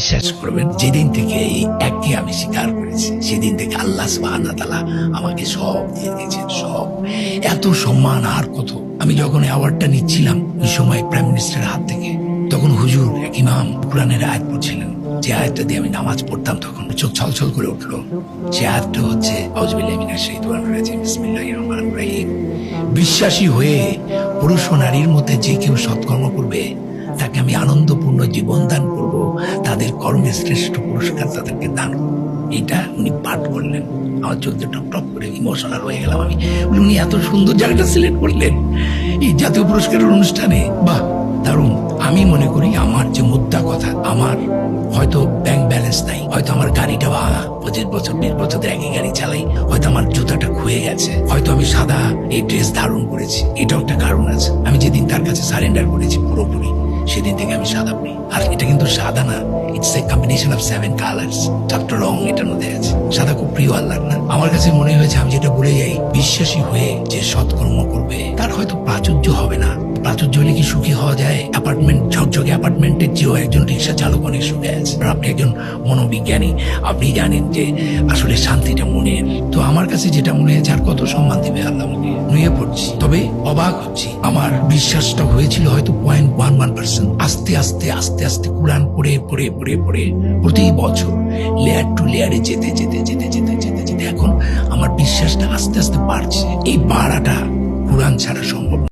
বিশ্বাস করবেন, যেদিন থেকে এই এককে আমি স্বীকার করেছি সেদিন থেকে আল্লাহ সুবহানাহু ওয়া তাআলা আমাকে সব দিয়ে দিয়েছেন, সব। এত সম্মান আর কত। আমি যখন অ্যাওয়ার্ডটা নিচ্ছিলাম ওই সময় প্রাইম মিনিস্টারের হাত থেকে, তখন হুজুর এক ইমাম কোরআনের আয়াত পড়ছিলেন, যে আয়াতটা দিয়ে আমি নামাজ পড়তাম তখন চোখ ছলছল করে উঠলো। সে আয়াতটা হচ্ছে আউযুবিল্লাহি মিনাশ শাইতানির রাজিম, বিসমিল্লাহির রহমানির রহিম। বিশ্বাসী হয়ে পুরুষ ও নারীর মধ্যে যে কেউ সৎকর্ম করবে তাকে আমি আনন্দপূর্ণ জীবন দান করব, তাদের কর্মের শ্রেষ্ঠ পুরস্কার তাদেরকে দান করব। এটা উনি পাঠ করলেন। আমার চোখ দিয়ে টপ টপ করে ইমোশনাল হয়ে গেলাম আমি। উনি এত সুন্দর জায়গাটা সিলেক্ট করলেন এই জাতীয় পুরস্কারের অনুষ্ঠানে। বাহ, দারুণ। আমি মনে করি আমার যে মুদ্রা কথা, আমার হয়তো ব্যাংক ব্যালেন্স নাই, হয়তো আমার গাড়িটা ভাঙা, 25 বছর 20 বছর ধরে একই গাড়ি চালাই, হয়তো আমার জুতাটা খুয়ে গেছে, হয়তো আমি সাদা এই ড্রেস ধারণ করেছি, এটাও একটা কারণ আছে। আমি যেদিন তার কাছে সারেন্ডার করেছি পুরোপুরি, সেদিন থেকে আমি সাদা পড়ি। আর এটা কিন্তু সাদা না, it's a combination of 7 colours, 4টা রং এটার মধ্যে আছে। সাদা খুব প্রিয় আল্লাহর না। আমার কাছে মনে হয়েছে, আমি যেটা বলে যাই, বিশ্বাসী হয়ে যে সৎকর্ম করবে তার হয়তো প্রাচুর্য হবে না। প্রাচুর্য হলে কি সুখী হওয়া যায়? অ্যাপার্টমেন্ট, ঝকঝকে অ্যাপার্টমেন্টের চেয়েও একজন রিক্সা চালক অনেক সুখে আছে। আর আপনি একজন মনোবিজ্ঞানী, আপনি জানেন যে আসলে শান্তিটা মনের। তো আমার কাছে যেটা মনে হয়েছে, আর কত সম্মান দিবে আল্লাহ আমাকে। নুয়ে পড়ছি, তবে অবাক হচ্ছি। আমার বিশ্বাসটা হয়েছিল হয়তো 0.11%। আস্তে আস্তে আস্তে আস্তে কোরআন পড়ে পড়ে পড়ে পড়ে প্রতি বছর লেয়ার টু লেয়ারে যেতে যেতে যেতে যেতে যেতে যেতে এখন আমার বিশ্বাসটা আস্তে আস্তে বাড়ছে। এই বাড়াটা কোরআন ছাড়া সম্ভব।